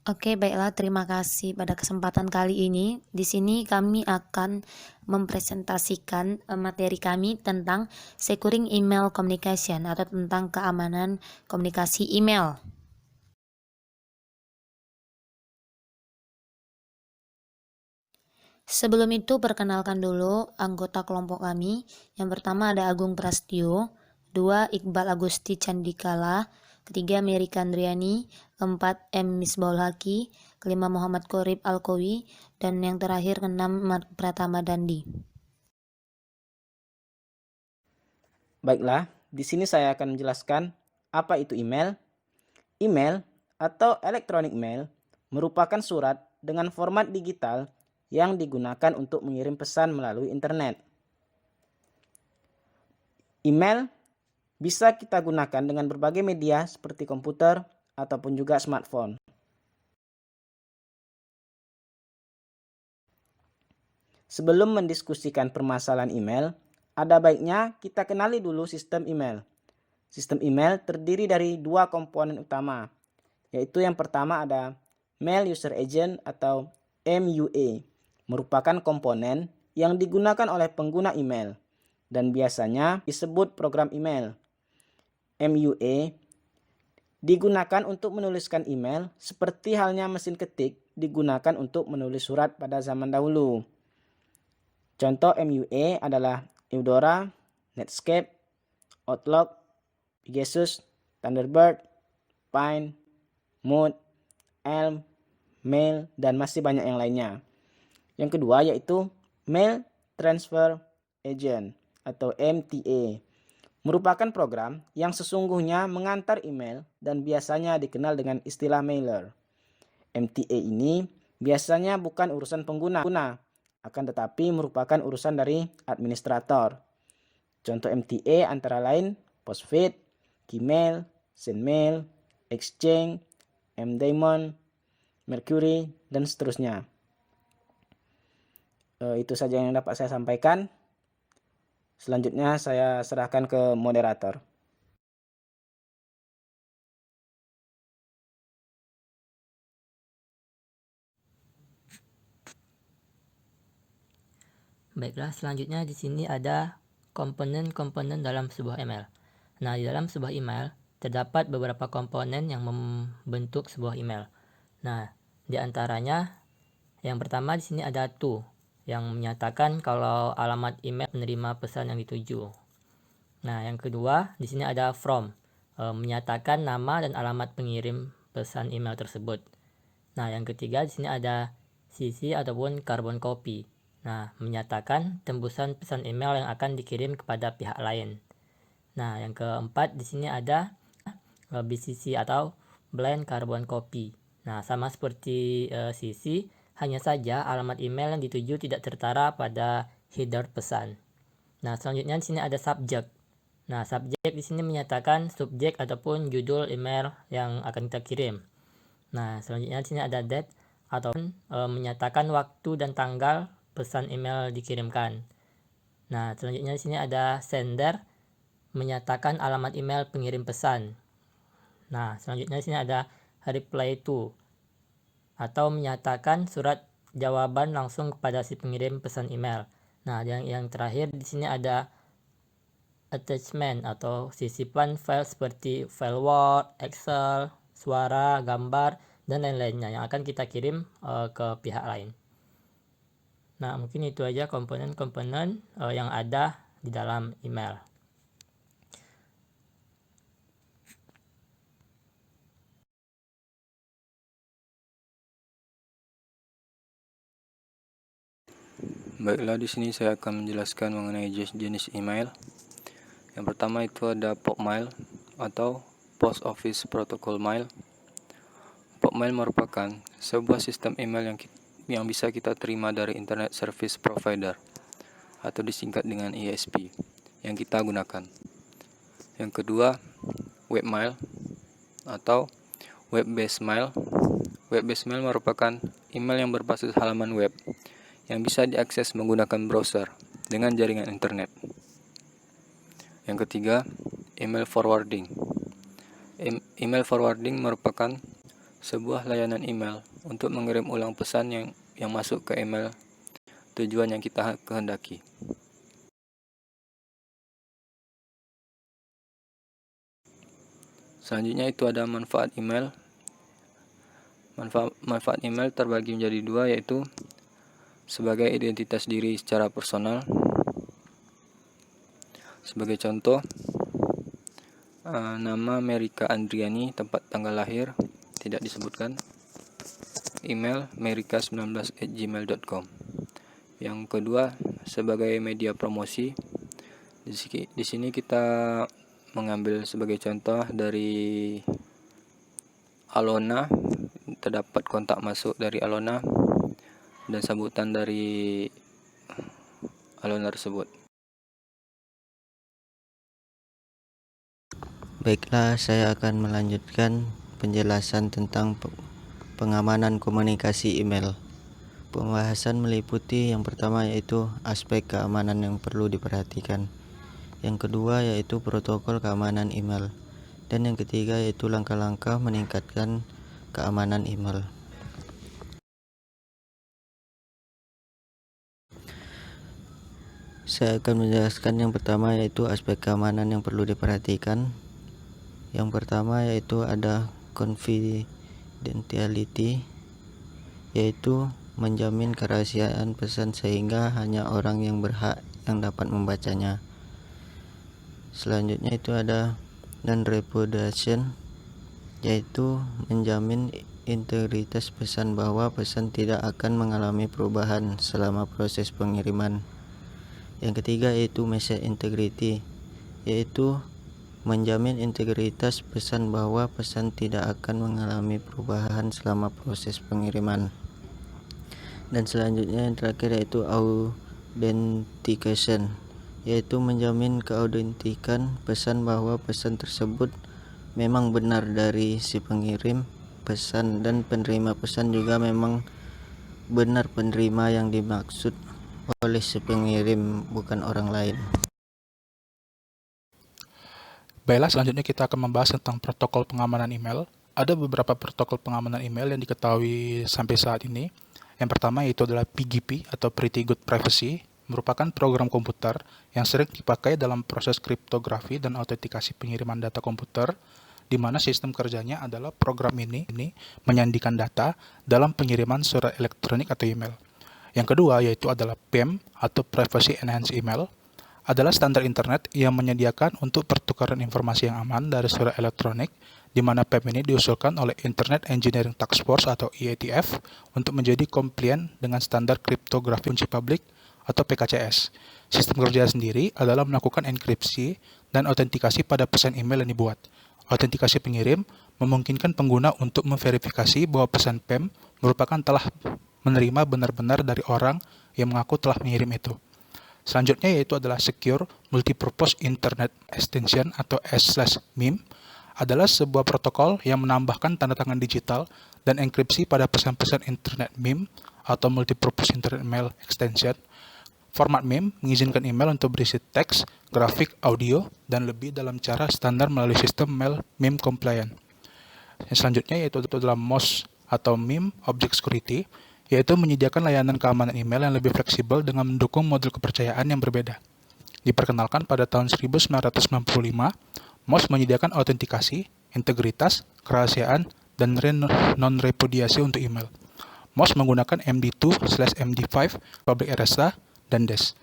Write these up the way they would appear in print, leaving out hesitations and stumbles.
Oke, baiklah, terima kasih pada kesempatan kali ini. Di sini kami akan mempresentasikan materi kami tentang Securing Email Communication atau tentang keamanan komunikasi email. Sebelum itu perkenalkan dulu anggota kelompok kami. Yang pertama ada Agung Prastio, 2 Iqbal Agusti Candikala, ketiga Mary Kandriani, keempat M Misbahul Haki, kelima Muhammad Qorib Alkowi, dan yang terakhir keenam Pratama Dandi. Baiklah, di sini saya akan menjelaskan apa itu email. Email atau electronic mail merupakan surat dengan format digital yang digunakan untuk mengirim pesan melalui internet. Email bisa kita gunakan dengan berbagai media seperti komputer ataupun juga smartphone. Sebelum mendiskusikan permasalahan email, ada baiknya kita kenali dulu sistem email. Sistem email terdiri dari dua komponen utama, yaitu yang pertama ada Mail User Agent atau MUA, merupakan komponen yang digunakan oleh pengguna email dan biasanya disebut program email. MUA digunakan untuk menuliskan email seperti halnya mesin ketik digunakan untuk menulis surat pada zaman dahulu. Contoh MUA adalah Eudora, Netscape, Outlook, Pegasus, Thunderbird, Pine, Mood, Elm, Mail, dan masih banyak yang lainnya. Yang kedua yaitu Mail Transfer Agent atau MTA. Merupakan program yang sesungguhnya mengantar email dan biasanya dikenal dengan istilah mailer. MTA ini biasanya bukan urusan pengguna, akan tetapi merupakan urusan dari administrator. Contoh MTA antara lain Postfeed, Gmail, Sendmail, Exchange, MDiamond, Mercury, dan seterusnya. Itu saja yang dapat saya sampaikan. Selanjutnya saya serahkan ke moderator. Baiklah, selanjutnya di sini ada komponen-komponen dalam sebuah email. Nah, di dalam sebuah email terdapat beberapa komponen yang membentuk sebuah email. Nah, di antaranya yang pertama di sini ada to yang menyatakan kalau alamat email penerima pesan yang dituju. Nah, yang kedua di sini ada from menyatakan nama dan alamat pengirim pesan email tersebut. Nah, yang ketiga di sini ada CC ataupun carbon copy. Nah, menyatakan tembusan pesan email yang akan dikirim kepada pihak lain. Nah, yang keempat di sini ada BCC atau blind carbon copy. Nah, sama seperti CC, hanya saja alamat email yang dituju tidak tertara pada header pesan. Nah, selanjutnya di sini ada subject. Nah, subject di sini menyatakan subjek ataupun judul email yang akan kita kirim. Nah, selanjutnya di sini ada date ataupun menyatakan waktu dan tanggal pesan email dikirimkan. Nah, selanjutnya di sini ada sender menyatakan alamat email pengirim pesan. Nah, selanjutnya di sini ada reply to atau menyatakan surat jawaban langsung kepada si pengirim pesan email. Nah, yang terakhir di sini ada attachment atau sisipan file seperti file Word, Excel, suara, gambar, dan lain-lainnya yang akan kita kirim ke pihak lain. Nah, mungkin itu aja komponen-komponen yang ada di dalam email. Baiklah, di sini saya akan menjelaskan mengenai jenis email. Yang pertama itu ada POP mail atau Post Office Protocol Mail. POP mail merupakan sebuah sistem email yang bisa kita terima dari Internet Service Provider atau disingkat dengan ISP yang kita gunakan. Yang kedua, webmail atau web-based mail. Web-based mail merupakan email yang berbasis halaman web yang bisa diakses menggunakan browser dengan jaringan internet. Yang ketiga, email forwarding. Email forwarding merupakan sebuah layanan email untuk mengirim ulang pesan yang masuk ke email tujuan yang kita kehendaki. Selanjutnya itu ada manfaat email. Manfaat email terbagi menjadi dua, yaitu sebagai identitas diri secara personal. Sebagai contoh, nama Merika Andriani, tempat tanggal lahir tidak disebutkan, email merika19@gmail.com. Yang kedua, sebagai media promosi. Di sini kita mengambil sebagai contoh dari Alona, terdapat kontak masuk dari Alona dan sambutan dari Alona tersebut. Baiklah, saya akan melanjutkan penjelasan tentang pengamanan komunikasi email. Pembahasan meliputi yang pertama yaitu aspek keamanan yang perlu diperhatikan. Yang kedua yaitu protokol keamanan email. Dan yang ketiga yaitu langkah-langkah meningkatkan keamanan email. Saya akan menjelaskan yang pertama yaitu aspek keamanan yang perlu diperhatikan. Yang pertama yaitu ada confidentiality, yaitu menjamin kerahasiaan pesan sehingga hanya orang yang berhak yang dapat membacanya. Selanjutnya itu ada non-repudiation, yaitu menjamin integritas pesan bahwa pesan tidak akan mengalami perubahan selama proses pengiriman. Yang ketiga yaitu message integrity, yaitu menjamin integritas pesan bahwa pesan tidak akan mengalami perubahan selama proses pengiriman. Dan selanjutnya yang terakhir yaitu authentication, yaitu menjamin keautentikan pesan bahwa pesan tersebut memang benar dari si pengirim pesan dan penerima pesan juga memang benar penerima yang dimaksud oleh si pengirim, bukan orang lain. Baiklah, selanjutnya kita akan membahas tentang protokol pengamanan email. Ada beberapa protokol pengamanan email yang diketahui sampai saat ini. Yang pertama yaitu adalah PGP atau Pretty Good Privacy, merupakan program komputer yang sering dipakai dalam proses kriptografi dan autentikasi pengiriman data komputer, di mana sistem kerjanya adalah program ini menyandikan data dalam pengiriman surat elektronik atau email. Yang kedua yaitu adalah PEM atau Privacy Enhanced Email, adalah standar internet yang menyediakan untuk pertukaran informasi yang aman dari surat elektronik, di mana PEM ini diusulkan oleh Internet Engineering Task Force atau IETF untuk menjadi compliant dengan standar kriptografi kunci publik atau PKCS. Sistem kerja sendiri adalah melakukan enkripsi dan autentikasi pada pesan email yang dibuat. Autentikasi pengirim memungkinkan pengguna untuk memverifikasi bahwa pesan PEM merupakan telah menerima benar-benar dari orang yang mengaku telah mengirim itu. Selanjutnya yaitu adalah Secure Multipurpose Internet Extension atau S/MIM, adalah sebuah protokol yang menambahkan tanda tangan digital dan enkripsi pada pesan-pesan internet MIM atau Multipurpose Internet Mail Extension. Format MIM mengizinkan email untuk berisi teks, grafik, audio, dan lebih dalam cara standar melalui sistem mail MIM compliant. Yang selanjutnya yaitu adalah MOS atau MIM Object Security, yaitu menyediakan layanan keamanan email yang lebih fleksibel dengan mendukung model kepercayaan yang berbeda. Diperkenalkan pada tahun 1995, MOS menyediakan autentikasi, integritas, kerahasiaan, dan non-repudiasi untuk email. MOS menggunakan MD2/MD5, public RSA, dan DES.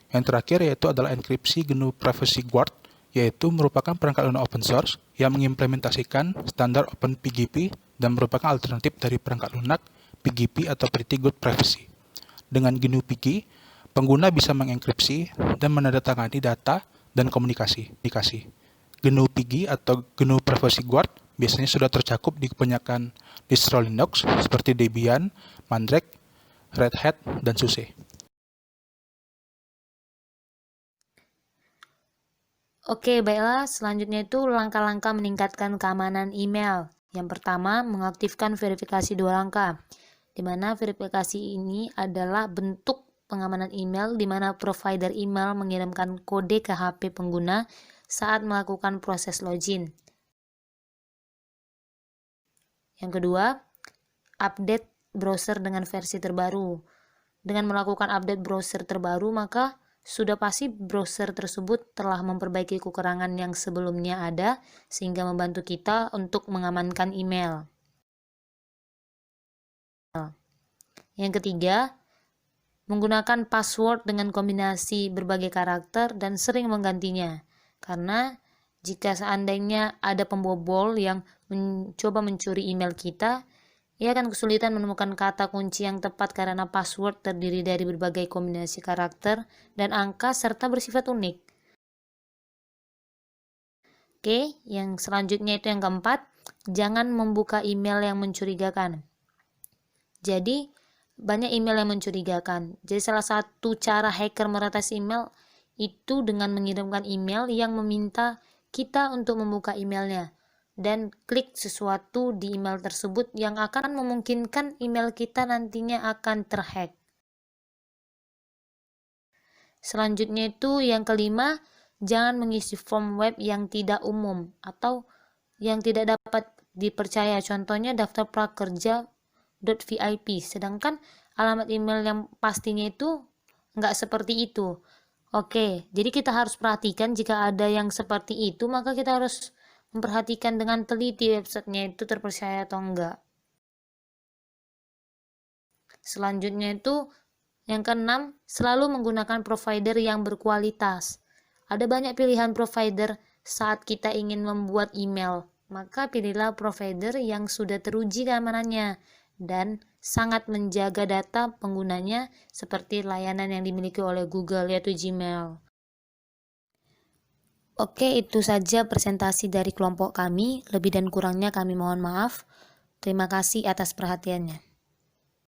Yang terakhir yaitu adalah enkripsi GNU Privacy Guard, yaitu merupakan perangkat lunak open source yang mengimplementasikan standar OpenPGP dan merupakan alternatif dari perangkat lunak PGP atau Pretty Good Privacy. Dengan GNU PG, pengguna bisa mengenkripsi dan menandatangani data dan komunikasi. GNU PG atau GNU Privacy Guard biasanya sudah tercakup di kebanyakan distro Linux seperti Debian, Mandrake, Red Hat, dan SUSE. Oke, baiklah. Selanjutnya itu langkah-langkah meningkatkan keamanan email. Yang pertama, mengaktifkan verifikasi 2 langkah, di mana verifikasi ini adalah bentuk pengamanan email di mana provider email mengirimkan kode ke HP pengguna saat melakukan proses login. Yang kedua, update browser dengan versi terbaru. Dengan melakukan update browser terbaru, maka sudah pasti browser tersebut telah memperbaiki kekurangan yang sebelumnya ada, sehingga membantu kita untuk mengamankan email. Yang ketiga, menggunakan password dengan kombinasi berbagai karakter dan sering menggantinya. Karena jika seandainya ada pembobol yang mencoba mencuri email kita, ia akan kesulitan menemukan kata kunci yang tepat karena password terdiri dari berbagai kombinasi karakter dan angka serta bersifat unik. Oke, yang selanjutnya itu yang keempat, jangan membuka email yang mencurigakan. Jadi, banyak email yang mencurigakan. Jadi salah satu cara hacker meretas email itu dengan mengirimkan email yang meminta kita untuk membuka emailnya dan klik sesuatu di email tersebut yang akan memungkinkan email kita nantinya akan terhack. Selanjutnya itu yang kelima, jangan mengisi form web yang tidak umum atau yang tidak dapat dipercaya. Contohnya daftar prakerja.vip, sedangkan alamat email yang pastinya itu nggak seperti itu. Oke, jadi kita harus perhatikan jika ada yang seperti itu, maka kita harus memperhatikan dengan teliti websitenya itu terpercaya atau enggak. Selanjutnya itu yang keenam, selalu menggunakan provider yang berkualitas. Ada banyak pilihan provider saat kita ingin membuat email, maka pilihlah provider yang sudah teruji keamanannya dan sangat menjaga data penggunanya seperti layanan yang dimiliki oleh Google yaitu Gmail. Oke, itu saja presentasi dari kelompok kami. Lebih dan kurangnya kami mohon maaf. Terima kasih atas perhatiannya.